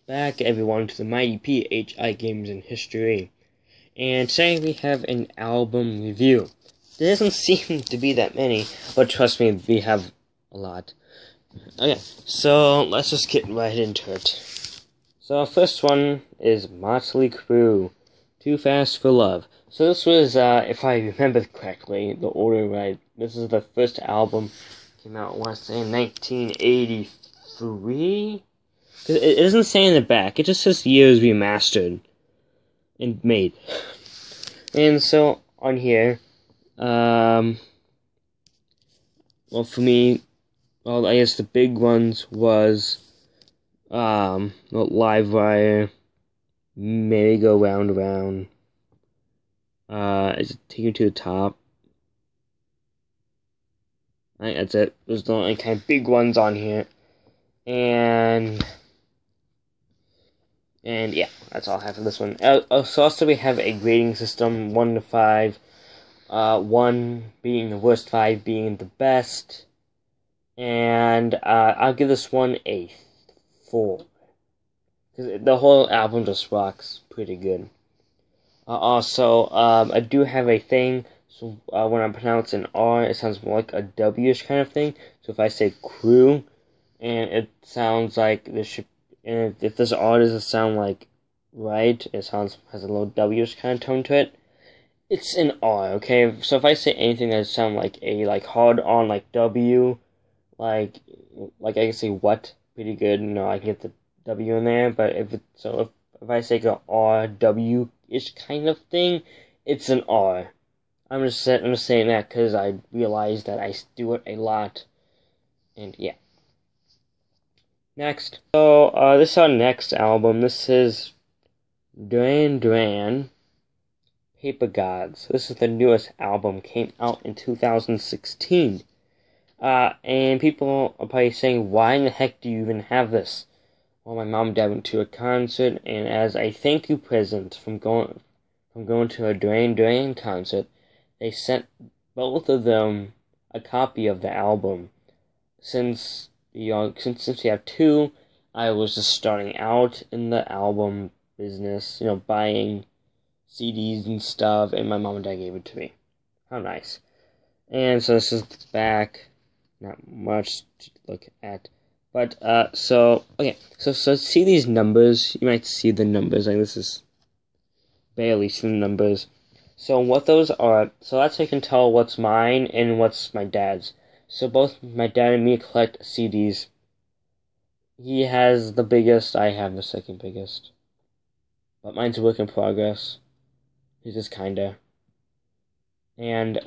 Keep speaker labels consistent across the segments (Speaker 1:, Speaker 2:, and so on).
Speaker 1: back everyone to the mighty PHI Games in History. And today we have an album review. There doesn't seem to be that many, but trust me, we have a lot. Okay, so let's just get right into it. So our first one is Mötley Crüe, Too Fast for Love. So this was, if I remember correctly, the order right, this is the first album, came out, I want to say, in 1983? It doesn't say in the back, it just says years remastered and made. And so, on here, well, for me, well, I guess the big ones was, Live Wire, Merry-Go-Round, is it Take You to the Top? I think that's it. Those are the only kind of big ones on here. And yeah, that's all I have for this one. So also we have a grading system, 1 to 5. 1 being the worst, 5 being the best. And I'll give this one a 4. Because the whole album just rocks pretty good. Also, I do have a thing, so when I pronounce an R, it sounds more like a W-ish kind of thing. So if I say Crüe, and it sounds like this should, and if this R doesn't sound like right, it has a little W-ish kind of tone to it, it's an R, okay? So if I say anything that sounds like a, hard on, like W, like I can say what pretty good, I can get the W in there, but if I say a R, W-ish kind of thing, it's an R. I'm just saying that because I realized that I do it a lot, and yeah. Next, so this is our next album. This is Duran, Paper Gods. This is the newest album. Came out in 2016. And people are probably saying, why in the heck do you even have this? Well, my mom and dad went to a concert, and as a thank you present from going to a Duran concert, they sent both of them a copy of the album. Since we have 2, I was just starting out in the album business, buying CDs and stuff, and my mom and dad gave it to me. How nice. And so this is the back. Not much to look at. But, so see these numbers. You might see the numbers. This is barely some numbers. So what those are, so that's how you can tell what's mine and what's my dad's. So both my dad and me collect CDs. He has the biggest, I have the second biggest. But mine's a work in progress. He's just kinda. And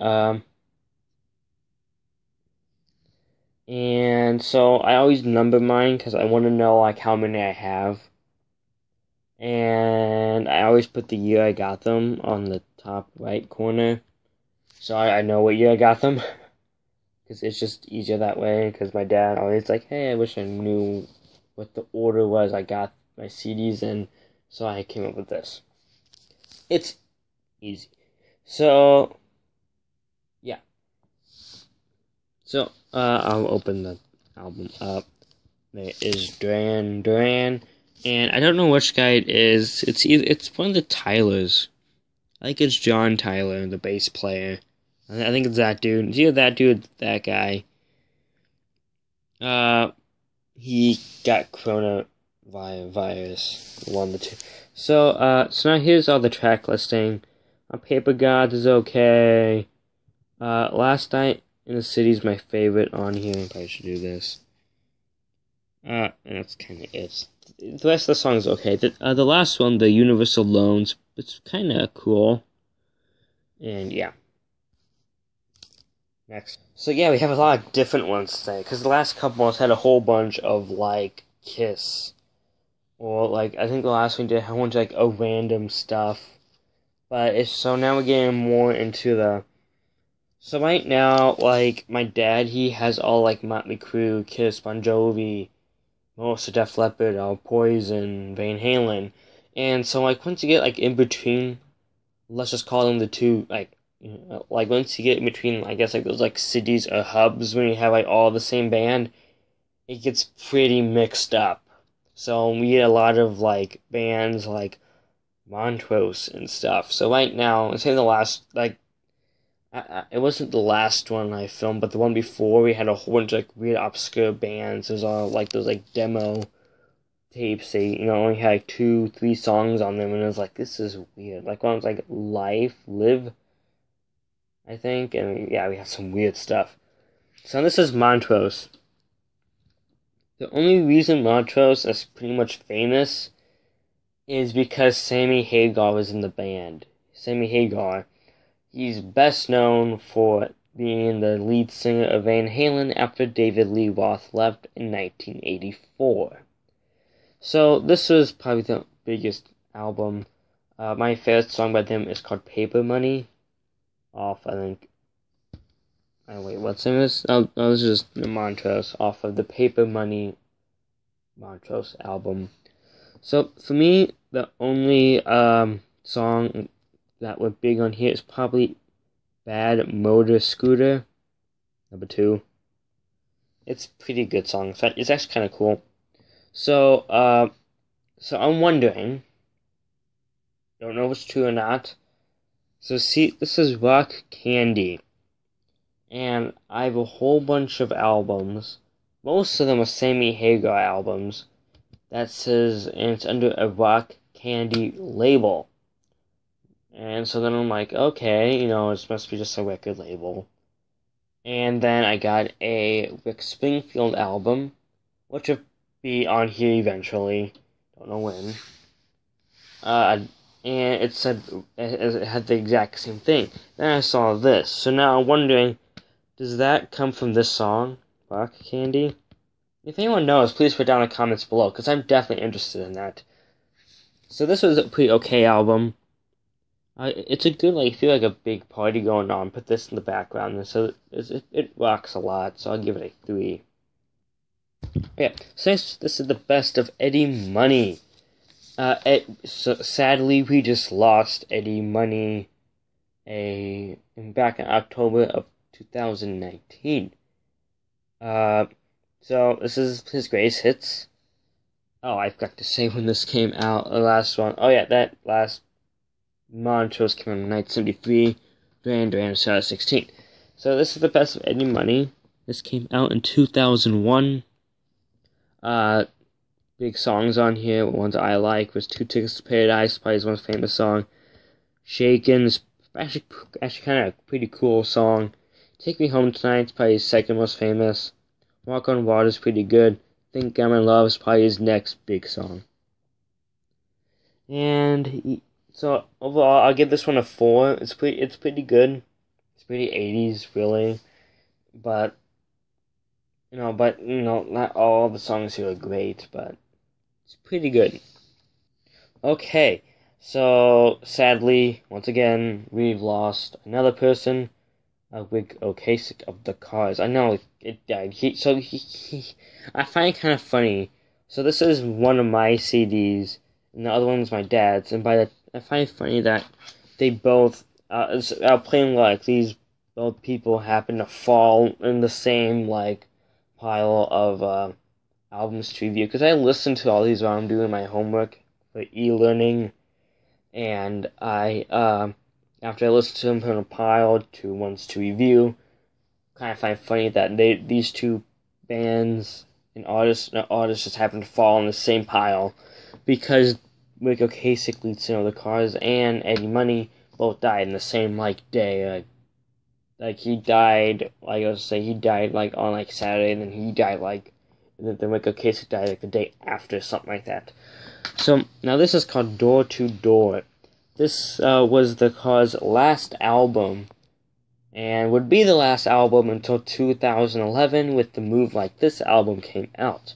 Speaker 1: so I always number mine because I want to know how many I have. And I always put the year I got them on the top right corner. So I know what year I got them. Because it's just easier that way. Because my dad always like, hey, I wish I knew what the order was I got my CDs in. So I came up with this. It's easy. So, yeah. So, I'll open the album up. There is Duran. And I don't know which guy it is. It's one of the Tylers. I think it's John Tyler, the bass player. I think it's that dude. It's either that dude or that guy. He got coronavirus. One of the two. So now here's all the track listing. Paper Gods is okay. Last Night in the City is my favorite on here. I probably should do this. And that's kind of it. The rest of the song is okay. The last one, the Universal Loans, it's kind of cool. And yeah. Next. So yeah, we have a lot of different ones today, because the last couple ones had a whole bunch of, Kiss. Or, I think the last one did a whole bunch of, a random stuff. But so now we're getting more into the... So right now, my dad, he has all, Mötley Crüe, Kiss, Bon Jovi, most of Def Leppard, Poison, Van Halen. And so, once you get, in between, let's just call them the two, once you get in between, I guess, those, cities or hubs, when you have, all the same band, it gets pretty mixed up. So we get a lot of like bands like Montrose and stuff. So right now, it's in the last like it wasn't the last one I filmed, but the one before we had a whole bunch of like weird obscure bands. There's all like those like demo tapes. They only had like 2-3 songs on them, and it was like this is weird. Like one was like Live, I think, and yeah, we have some weird stuff. So this is Montrose. The only reason Montrose is pretty much famous is because Sammy Hagar was in the band. Sammy Hagar, he's best known for being the lead singer of Van Halen after David Lee Roth left in 1984. So this was probably the biggest album. My favorite song by them is called Paper Money, off, I think, wait, what's the name of this? Oh, this is just Montrose, off of the Paper Money Montrose album. So, for me, the only song that was big on here is probably Bad Motor Scooter, number 2. It's a pretty good song. In fact, it's actually kind of cool. So I'm wondering, don't know if it's true or not. So see, this is Rock Candy. And I have a whole bunch of albums. Most of them are Sammy Hagar albums. That says, and it's under a Rock Candy label. And so then I'm like, okay, it must be just a record label. And then I got a Rick Springfield album, which will be on here eventually. Don't know when. And it said, it had the exact same thing. Then I saw this. So now I'm wondering, does that come from this song, Rock Candy? If anyone knows, please put down in the comments below, because I'm definitely interested in that. So this was a pretty okay album. It's a good, like, feel like a big party going on. Put this in the background, and so it rocks a lot. So I'll give it a 3. Okay, so this is the best of Eddie Money. So sadly, we just lost Eddie Money back in October of 2019. So this is his greatest hits. Oh, I forgot to say when this came out. The last one. Oh yeah, that last Montrose came out in 1973. Duran was 2016. So this is the best of Eddie Money. This came out in 2001. Big songs on here. Ones I like was 2 Tickets to Paradise, probably his most famous song. Shaken is actually kind of a pretty cool song. Take Me Home Tonight is probably his second most famous. Walk on Water is pretty good. Think I'm in Love is probably his next big song. And so overall, I'll give this one a 4. It's pretty good. It's pretty 80s, really. But not all the songs here are great, but it's pretty good. Okay, so sadly, once again, we've lost another person. Rick Ocasek of the Cars. I know it died. I find it kind of funny. So this is one of my CDs, and the other one's my dad's. And I find it funny that they both playing like these both people happen to fall in the same like pile of albums to review. Because I listen to all these while I'm doing my homework for e-learning, and after I listen to them, put in a pile to ones to review. Kind of find it funny that these two bands and artists just happen to fall in the same pile, because Rick Ocasek, lead singer of the Cars, and Eddie Money both died in the same day. Like he died, like I was saying, he died like on like Saturday, and then he died then Rick Ocasek died like the day after, something like that. So now this is called Door to Door. This was the Cars' last album, and would be the last album until 2011, with the Move Like This album came out.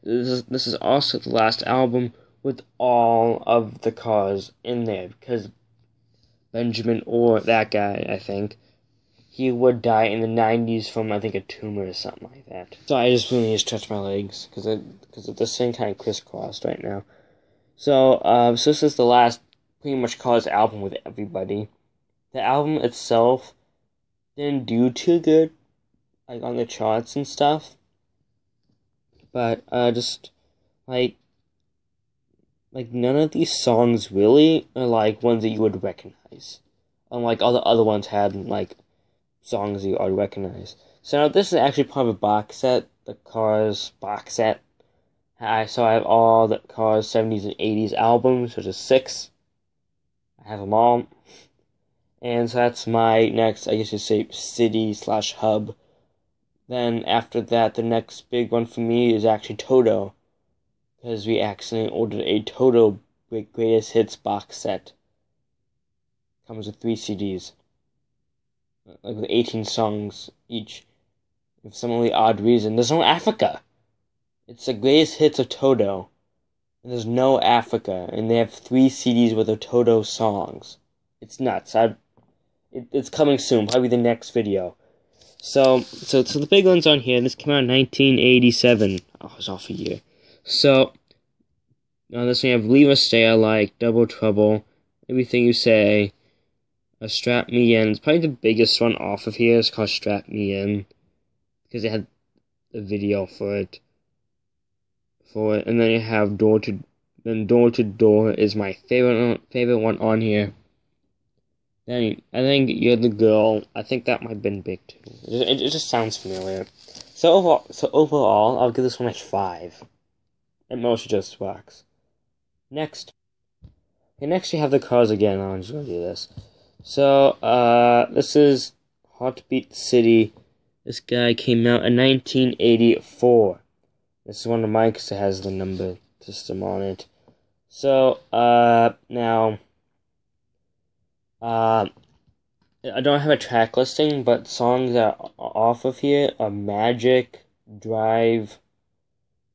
Speaker 1: This is also the last album with all of the Cars in there, because Benjamin, or that guy, I think, he would die in the 90s from, I think, a tumor or something like that. So I just really need to stretch my legs, because this thing kind of crisscrossed right now. So this is the last pretty much Cars album with everybody. The album itself didn't do too good, like on the charts and stuff. But just like like none of these songs really are like ones that you would recognize. Unlike all the other ones had like songs you already recognize. So now this is actually part of a box set, the Cars box set. So I have all the Cars 70s and 80s albums, which is 6. I have them all. And so that's my next, I guess you'd say, city/hub. Then after that, the next big one for me is actually Toto. Because we accidentally ordered a Toto Greatest Hits box set. Comes with 3 CDs. Like with 18 songs each. For some really odd reason. There's no Africa. It's the greatest hits of Toto. And there's no Africa. And they have 3 CDs worth of Toto songs. It's nuts. It's coming soon. Probably the next video. So the big ones on here. This came out in 1987. Oh, I was off a year. So, on this one you have Leave or Stay I Like, Double Trouble, Everything You Say, Strap Me In. It's probably the biggest one off of here. It's called Strap Me In. Because they had a video for it. And then you have Door to Door is my favorite one on here. Then I think You're the Girl. I think that might have been big too. It just sounds familiar. So overall, I'll give this one a 5. At most, it just rocks. Next we have the Cars again. I'm just gonna do this. So this is Heartbeat City. This guy came out in 1984. This is one of mine because it has the number system on it. So, now, I don't have a track listing, but songs that are off of here are Magic, Drive,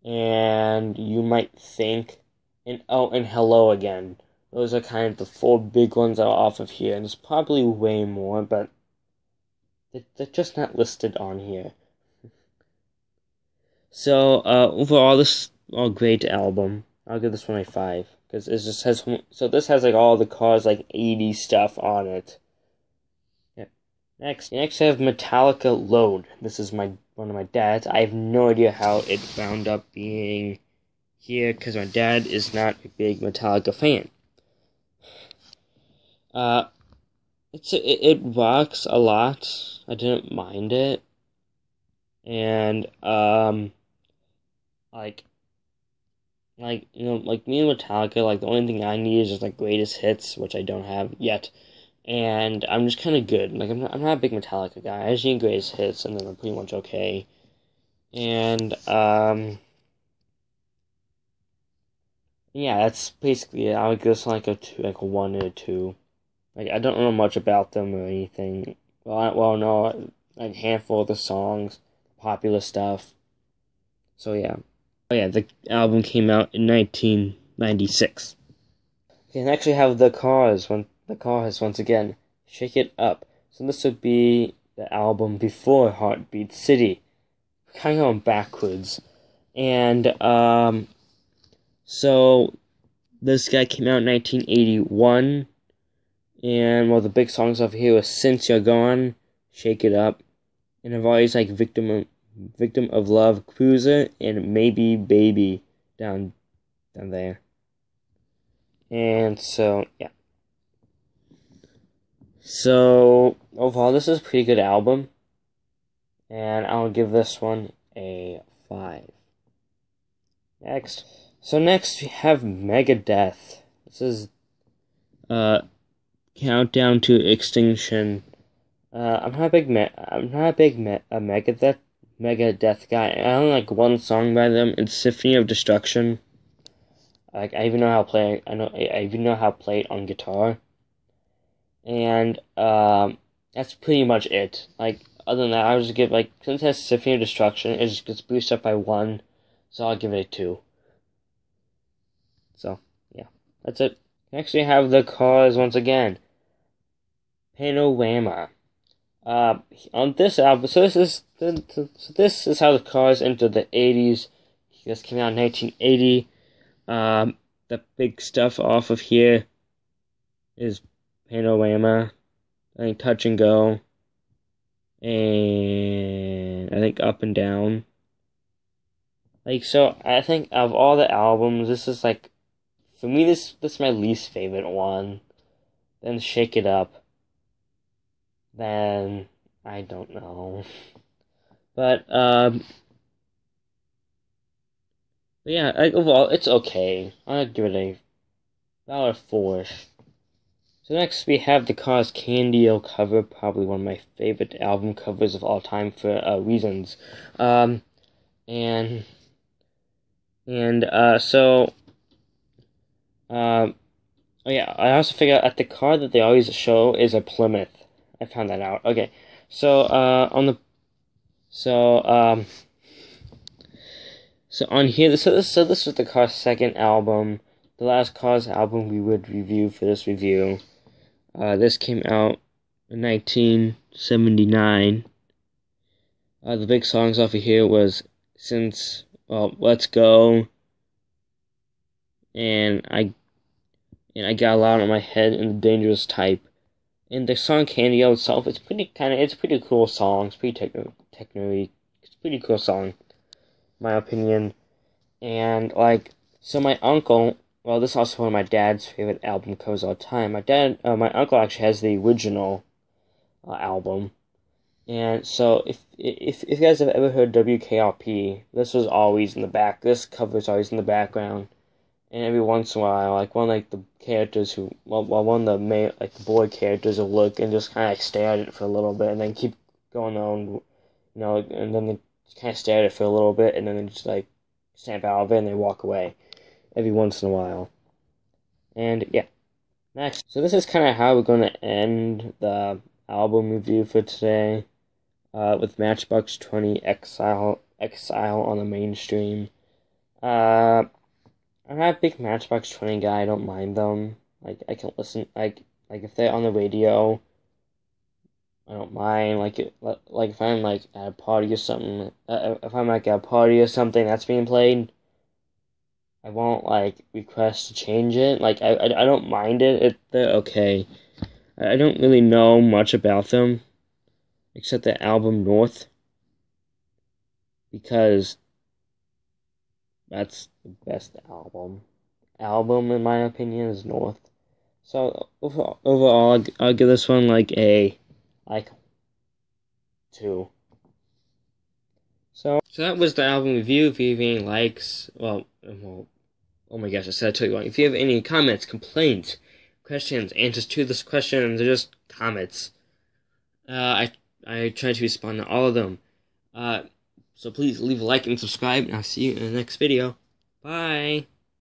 Speaker 1: and You Might Think, and Hello Again. Those are kind of the 4 big ones that are off of here, and there's probably way more, but they're just not listed on here. So, overall, this is a great album. I'll give this one a 5. Because it just has... So, this has, like, all the Cars, like, 80s stuff on it. Yep. Next I have Metallica-Load. This is one of my dad's. I have no idea how it wound up being here, because my dad is not a big Metallica fan. It rocks a lot. I didn't mind it. And, you know, like me and Metallica, like the only thing I need is just like greatest hits, which I don't have yet, and I'm just kind of good. Like I'm not a big Metallica guy. I just need greatest hits, and then I'm pretty much okay. And yeah, that's basically it. I would give this like a 2, like a 1 and a 2. Like I don't know much about them or anything. Well, no, like a handful of the songs, popular stuff. So yeah. Oh yeah, the album came out in 1996. Okay, next we have The Cars once again. Shake It Up. So this would be the album before Heartbeat City. Kind of going backwards. And, so this guy came out in 1981. And, well, the big songs off here was Since You're Gone, Shake It Up. And I've always like Victim of Love, Cruiser, and Maybe Baby down there. And so, yeah. So, overall, this is a pretty good album. And I'll give this one a 5. Next we have Megadeth. This is, Countdown to Extinction. I'm not a big Megadeth guy. I only like one song by them. It's Symphony of Destruction. Like I even know how to play. I even know how to play it on guitar. And that's pretty much it. Like other than that, I would just give since it has Symphony of Destruction, it just gets boosted up by 1, so I'll give it a 2. So yeah, that's it. Next we have The Cars once again. Panorama. On this album, so this is how the Cars entered the 80s. This came out in 1980. The big stuff off of here is Panorama, I think Touch and Go, and I think Up and Down. So I think of all the albums, this is for me, this is my least favorite one. Then Shake It Up. Then I don't know. But yeah, overall it's okay. I'd give it a about a 4-ish. So next we have the Cars Candy-O cover, probably one of my favorite album covers of all time for reasons. So oh yeah, I also figured out that the car that they always show is a Plymouth. I found that out. Okay, so on here, so this was the Cars' second album, the last Cars album we would review for this review. This came out in 1979. The big songs off of here was Let's Go, and I Got a Lot on My Head, and The Dangerous Type. And the song Candy-O itself, it's a pretty cool song. It's pretty techno-y. It's a pretty cool song, in my opinion. And so my uncle, well, this is also one of my dad's favorite album covers of all time. My uncle actually has the original album. And so if you guys have ever heard WKRP, this was always in the back. This cover is always in the background. And every once in a while, one of the characters one of the main, the boy characters will look and just kind of stare at it for a little bit, and then keep going on, and then they kind of stare at it for a little bit, and then they just snap out of it and they walk away every once in a while. And yeah, next. So this is kind of how we're going to end the album review for today, with Matchbox 20 Exile on the mainstream. I'm not a big Matchbox 20 guy. I don't mind them. I can listen. If they're on the radio, I don't mind. If I'm at a party or something. If I'm at a party or something that's being played, I won't request to change it. I don't mind it. They're okay. I don't really know much about them, except the album North, because that's the best album. In my opinion, is North. So overall, I'll give this one a 2. So that was the album review. If you have any likes, oh my gosh, I said I told you wrong. If you have any comments, complaints, questions, answers to this question, they're just comments. I try to respond to all of them. So please leave a like and subscribe, and I'll see you in the next video. Bye!